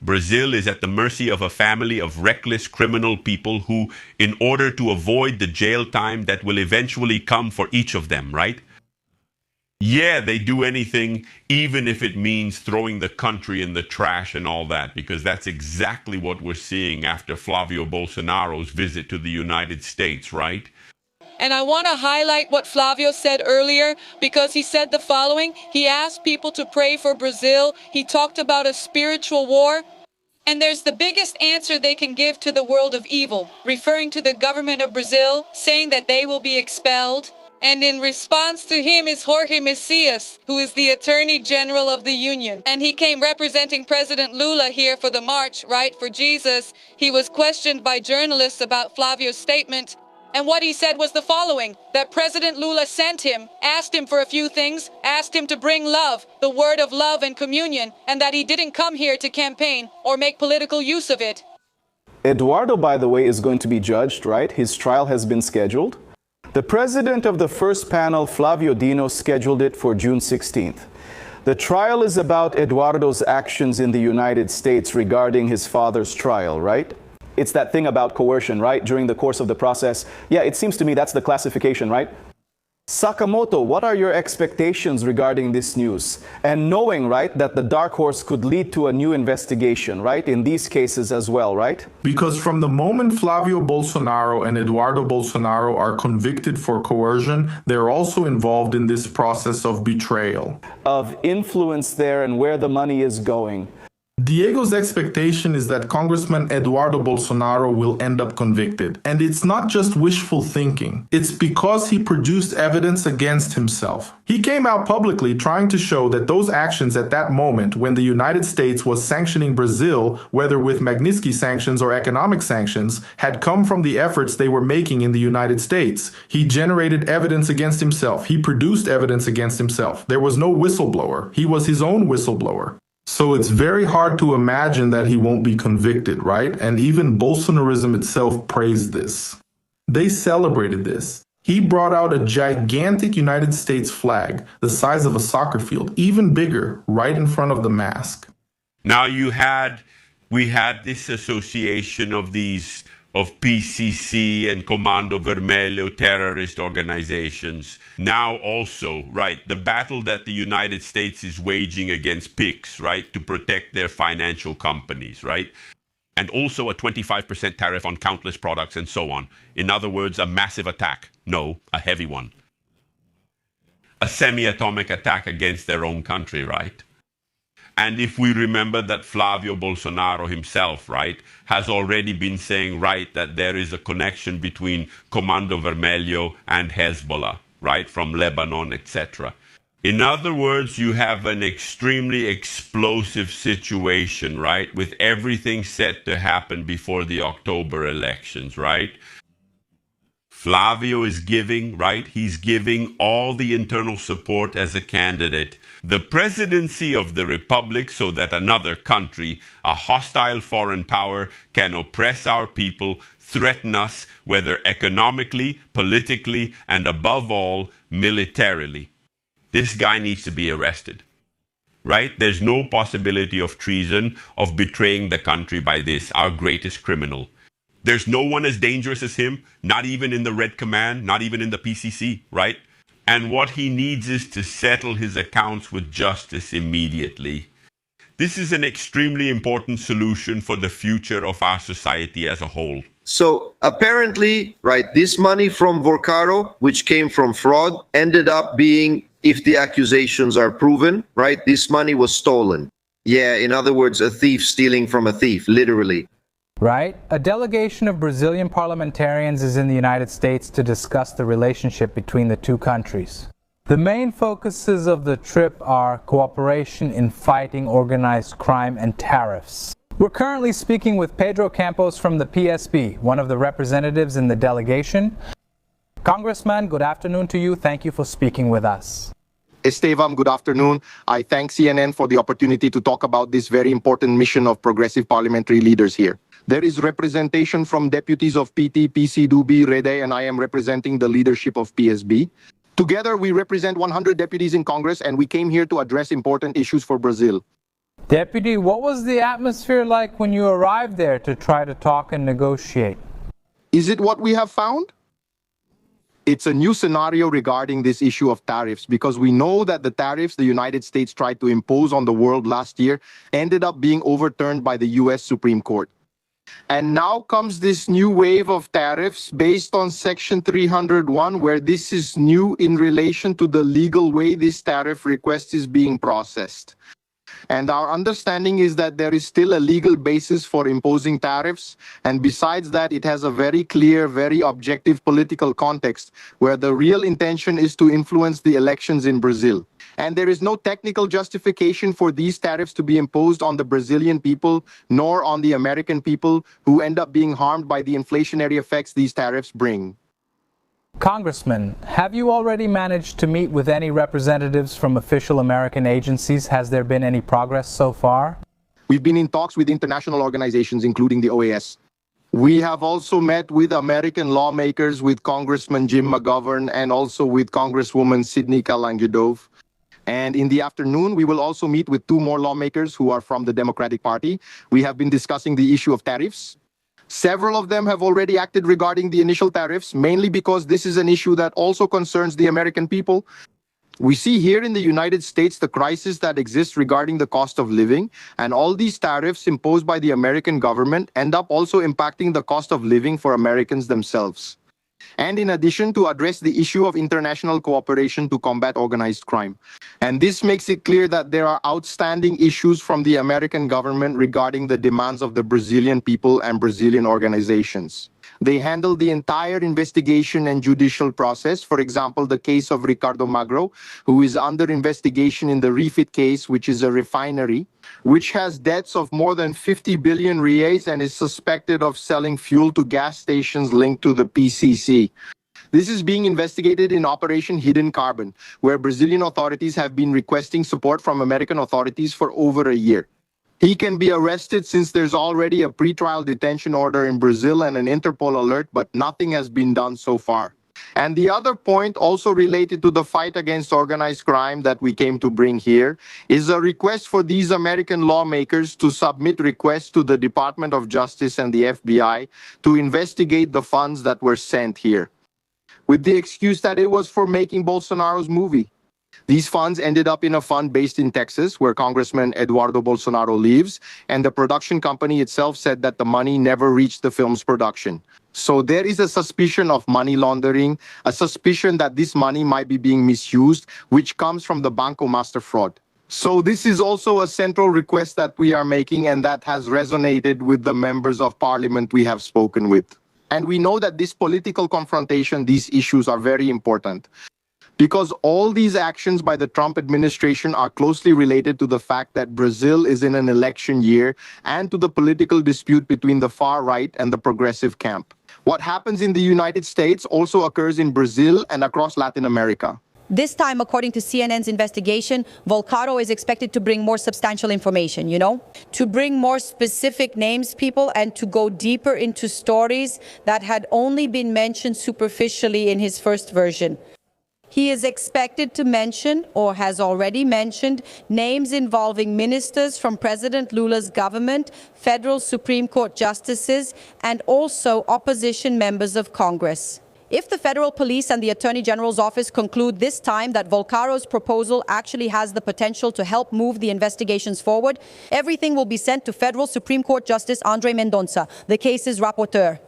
Brazil is at the mercy of a family of reckless criminal people who, in order to avoid the jail time that will eventually come for each of them, right? Yeah, they do anything, even if it means throwing the country in the trash and all that, because that's exactly what we're seeing after Flavio Bolsonaro's visit to the United States, right? And I want to highlight what Flavio said earlier, because he said the following. He asked people to pray for Brazil. He talked about a spiritual war. And there's the biggest answer they can give to the world of evil, referring to the government of Brazil, saying that they will be expelled. And in response to him is Jorge Messias, who is the Attorney General of the Union. And he came representing President Lula here for the march, right, for Jesus. He was questioned by journalists about Flavio's statement. And what he said was the following, that President Lula sent him, asked him for a few things, asked him to bring love, the word of love and communion, and that he didn't come here to campaign or make political use of it. Eduardo, by the way, is going to be judged, right? His trial has been scheduled. The president of the first panel, Flavio Dino, scheduled it for June 16th. The trial is about Eduardo's actions in the United States regarding his father's trial, right? It's that thing about coercion, right? During the course of the process. Yeah, it seems to me that's the classification, right? Sakamoto, what are your expectations regarding this news? And knowing, right, that the dark horse could lead to a new investigation, right? In these cases as well, right? Because from the moment Flavio Bolsonaro and Eduardo Bolsonaro are convicted for coercion, they're also involved in this process of betrayal. Of influence there and where the money is going. Diego's expectation is that Congressman Eduardo Bolsonaro will end up convicted. And it's not just wishful thinking. It's because he produced evidence against himself. He came out publicly trying to show that those actions at that moment when the United States was sanctioning Brazil, whether with Magnitsky sanctions or economic sanctions, had come from the efforts they were making in the United States. He generated evidence against himself. He produced evidence against himself. There was no whistleblower. He was his own whistleblower. So it's very hard to imagine that he won't be convicted, right? And even Bolsonarism itself praised this. They celebrated this. He brought out a gigantic United States flag, the size of a soccer field, even bigger, right in front of the mask. Now we had this association of PCC and Comando Vermelho terrorist organizations. Now also, right, the battle that the United States is waging against PICs, right, to protect their financial companies, right? And also a 25% tariff on countless products and so on. In other words, a massive attack. No, a heavy one. A semi-atomic attack against their own country, right? And if we remember that Flavio Bolsonaro himself, right, has already been saying, right, that there is a connection between Comando Vermelho and Hezbollah, right, from Lebanon, etc. In other words, you have an extremely explosive situation, right, with everything set to happen before the October elections, right? Flavio is giving, right? He's giving all the internal support as a candidate. The presidency of the Republic so that another country, a hostile foreign power, can oppress our people, threaten us, whether economically, politically, and above all, militarily. This guy needs to be arrested, right? There's no possibility of treason, of betraying the country by this, our greatest criminal. There's no one as dangerous as him, not even in the Red Command, not even in the PCC, right? And what he needs is to settle his accounts with justice immediately. This is an extremely important solution for the future of our society as a whole. So apparently, right, this money from Vorcaro, which came from fraud, ended up being, if the accusations are proven, right, this money was stolen. Yeah, in other words, a thief stealing from a thief, literally. Right? A delegation of Brazilian parliamentarians is in the United States to discuss the relationship between the two countries. The main focuses of the trip are cooperation in fighting organized crime and tariffs. We're currently speaking with Pedro Campos from the PSB, one of the representatives in the delegation. Congressman, good afternoon to you. Thank you for speaking with us. Estevam, good afternoon. I thank CNN for the opportunity to talk about this very important mission of progressive parliamentary leaders here. There is representation from deputies of PT, PC, DUBI, REDE, and I am representing the leadership of PSB. Together, we represent 100 deputies in Congress, and we came here to address important issues for Brazil. Deputy, what was the atmosphere like when you arrived there to try to talk and negotiate? Is it what we have found? It's a new scenario regarding this issue of tariffs, because we know that the tariffs the United States tried to impose on the world last year ended up being overturned by the US Supreme Court. And now comes this new wave of tariffs based on Section 301, where this is new in relation to the legal way this tariff request is being processed. And our understanding is that there is still a legal basis for imposing tariffs. And besides that, it has a very clear, very objective political context where the real intention is to influence the elections in Brazil. And there is no technical justification for these tariffs to be imposed on the Brazilian people, nor on the American people who end up being harmed by the inflationary effects these tariffs bring. Congressman, have you already managed to meet with any representatives from official American agencies? Has there been any progress so far? We've been in talks with international organizations, including the OAS. We have also met with American lawmakers, with Congressman Jim McGovern, and also with Congresswoman Sidney Kalangidove. And in the afternoon, we will also meet with 2 more lawmakers who are from the Democratic Party. We have been discussing the issue of tariffs. Several of them have already acted regarding the initial tariffs, mainly because this is an issue that also concerns the American people. We see here in the United States the crisis that exists regarding the cost of living, and all these tariffs imposed by the American government end up also impacting the cost of living for Americans themselves. And in addition, to address the issue of international cooperation to combat organized crime. And this makes it clear that there are outstanding issues from the American government regarding the demands of the Brazilian people and Brazilian organizations. They handle the entire investigation and judicial process. For example, the case of Ricardo Magro, who is under investigation in the Refit case, which is a refinery, which has debts of more than 50 billion reais and is suspected of selling fuel to gas stations linked to the PCC. This is being investigated in Operation Hidden Carbon, where Brazilian authorities have been requesting support from American authorities for over a year. He can be arrested since there's already a pretrial detention order in Brazil and an Interpol alert, but nothing has been done so far. And the other point, also related to the fight against organized crime that we came to bring here, is a request for these American lawmakers to submit requests to the Department of Justice and the FBI to investigate the funds that were sent here, with the excuse that it was for making Bolsonaro's movie. These funds ended up in a fund based in Texas, where Congressman Eduardo Bolsonaro lives, and the production company itself said that the money never reached the film's production. So there is a suspicion of money laundering, a suspicion that this money might be being misused, which comes from the Banco Master fraud. So this is also a central request that we are making, and that has resonated with the members of parliament we have spoken with. And we know that this political confrontation, these issues are very important, because all these actions by the Trump administration are closely related to the fact that Brazil is in an election year and to the political dispute between the far right and the progressive camp. What happens in the United States also occurs in Brazil and across Latin America. This time, according to CNN's investigation, Vorcaro is expected to bring more substantial information, to bring more specific names, people, and to go deeper into stories that had only been mentioned superficially in his first version. He is expected to mention, or has already mentioned, names involving ministers from President Lula's government, federal Supreme Court justices, and also opposition members of Congress. If the federal police and the Attorney General's office conclude this time that Vorcaro's proposal actually has the potential to help move the investigations forward, everything will be sent to federal Supreme Court Justice Andre Mendonça, the case's rapporteur.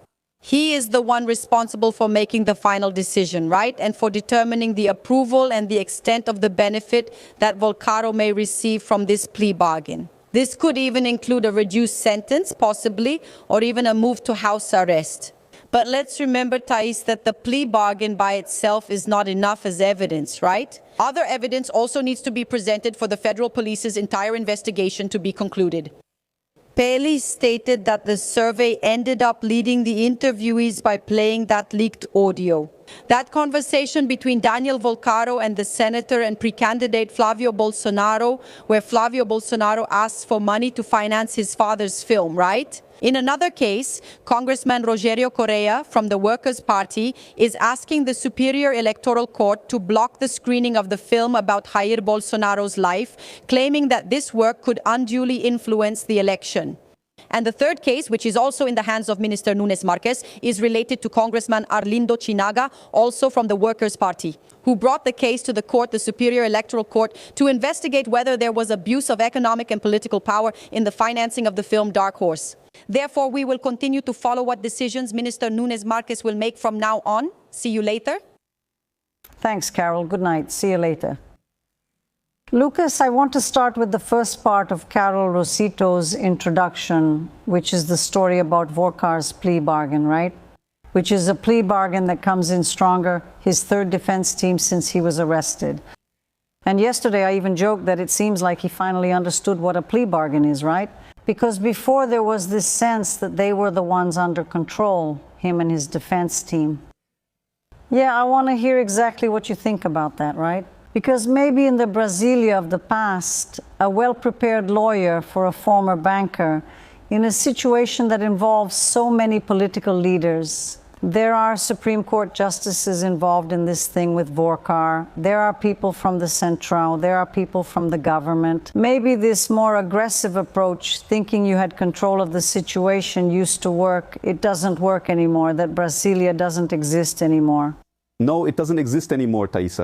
He is the one responsible for making the final decision, right? And for determining the approval and the extent of the benefit that Vorcaro may receive from this plea bargain. This could even include a reduced sentence, possibly, or even a move to house arrest. But let's remember, Thais, that the plea bargain by itself is not enough as evidence, right? Other evidence also needs to be presented for the federal police's entire investigation to be concluded. Plea stated that the survey ended up leading the interviewees by playing that leaked audio. That conversation between Daniel Volcaro and the senator and pre-candidate Flavio Bolsonaro, where Flavio Bolsonaro asks for money to finance his father's film, right? In another case, Congressman Rogério Correa from the Workers' Party is asking the Superior Electoral Court to block the screening of the film about Jair Bolsonaro's life, claiming that this work could unduly influence the election. And the third case, which is also in the hands of Minister Nunes Marques, is related to Congressman Arlindo Chinaga, also from the Workers' Party, who brought the case to the court, the Superior Electoral Court, to investigate whether there was abuse of economic and political power in the financing of the film Dark Horse. Therefore, we will continue to follow what decisions Minister Nunes Marques will make from now on. See you later. Thanks, Carol. Good night. See you later. Lucas, I want to start with the first part of Carol Rosito's introduction, which is the story about Vorcar's plea bargain, right? Which is a plea bargain that comes in stronger, his third defense team since he was arrested. And yesterday I even joked that it seems like he finally understood what a plea bargain is, right? Because before there was this sense that they were the ones under control, him and his defense team. Yeah, I want to hear exactly what you think about that, right? Because maybe in the Brasilia of the past, a well-prepared lawyer for a former banker, in a situation that involves so many political leaders, there are Supreme Court justices involved in this thing with Vorcar, there are people from the Central, there are people from the government. Maybe this more aggressive approach, thinking you had control of the situation, used to work. It doesn't work anymore, that Brasilia doesn't exist anymore. No, it doesn't exist anymore, Thais.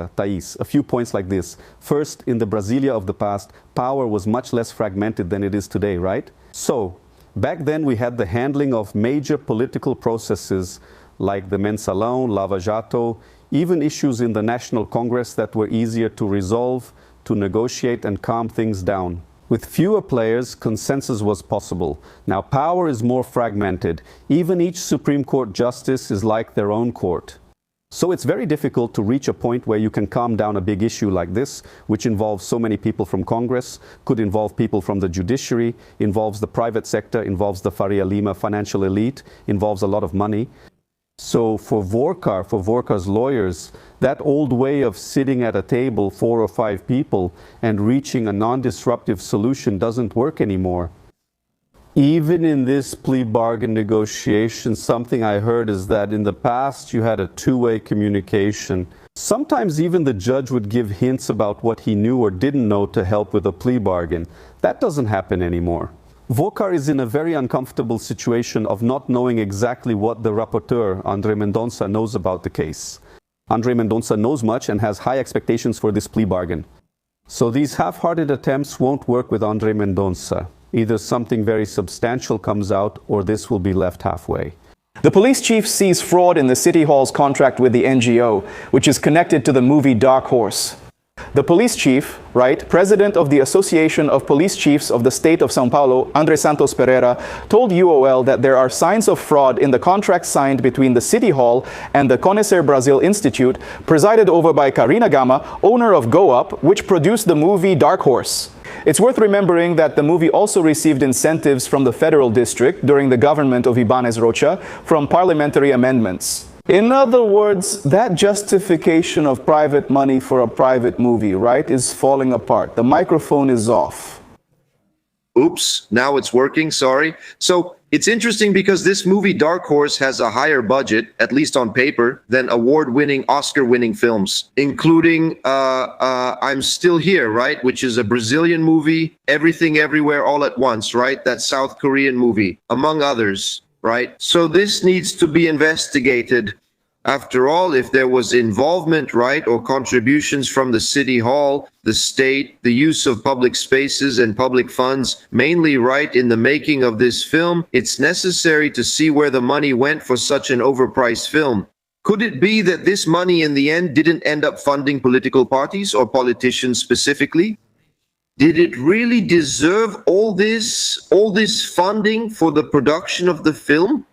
A few points like this. First, in the Brasilia of the past, power was much less fragmented than it is today, right? So, back then we had the handling of major political processes like the Mensalão, Lava Jato, even issues in the National Congress that were easier to resolve, to negotiate and calm things down. With fewer players, consensus was possible. Now power is more fragmented. Even each Supreme Court justice is like their own court. So it's very difficult to reach a point where you can calm down a big issue like this, which involves so many people from Congress, could involve people from the judiciary, involves the private sector, involves the Faria Lima financial elite, involves a lot of money. So for Vorcar's lawyers, that old way of sitting at a table, 4 or 5 people, and reaching a non-disruptive solution doesn't work anymore. Even in this plea bargain negotiation, something I heard is that in the past you had a two-way communication. Sometimes even the judge would give hints about what he knew or didn't know to help with a plea bargain. That doesn't happen anymore. Vorcar is in a very uncomfortable situation of not knowing exactly what the rapporteur, André Mendonça, knows about the case. André Mendonça knows much and has high expectations for this plea bargain. So these half-hearted attempts won't work with André Mendonça. Either something very substantial comes out or this will be left halfway. The police chief sees fraud in the City Hall's contract with the NGO, which is connected to the movie Dark Horse. The police chief, right, president of the Association of Police Chiefs of the State of São Paulo, André Santos Pereira, told UOL that there are signs of fraud in the contract signed between the City Hall and the Conhecer Brasil Institute, presided over by Karina Gama, owner of Go Up, which produced the movie Dark Horse. It's worth remembering that the movie also received incentives from the federal district during the government of Ibanez Rocha from parliamentary amendments. In other words, that justification of private money for a private movie, right, is falling apart. The microphone is off. Oops, now it's working, sorry. So it's interesting because this movie Dark Horse has a higher budget, at least on paper, than award-winning, Oscar-winning films, including I'm Still Here, right? Which is a Brazilian movie, Everything Everywhere All at Once, right? That South Korean movie, among others, right? So this needs to be investigated. After all, if there was involvement, right, or contributions from the City Hall, the state, the use of public spaces and public funds, mainly right in the making of this film, it's necessary to see where the money went for such an overpriced film. Could it be that this money in the end didn't end up funding political parties or politicians specifically? Did it really deserve all this funding for the production of the film?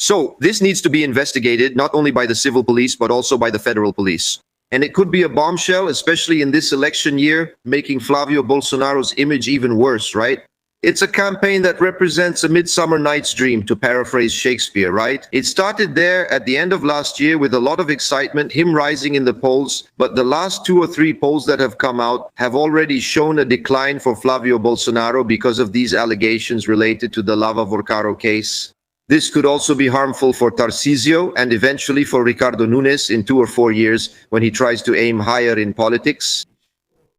So this needs to be investigated, not only by the civil police, but also by the federal police. And it could be a bombshell, especially in this election year, making Flavio Bolsonaro's image even worse, right? It's a campaign that represents a Midsummer Night's Dream, to paraphrase Shakespeare, right? It started there at the end of last year with a lot of excitement, him rising in the polls, but the last 2 or 3 polls that have come out have already shown a decline for Flavio Bolsonaro because of these allegations related to the Lava Vorcaro case. This could also be harmful for Tarcísio and eventually for Ricardo Nunes in 2 or 4 years when he tries to aim higher in politics.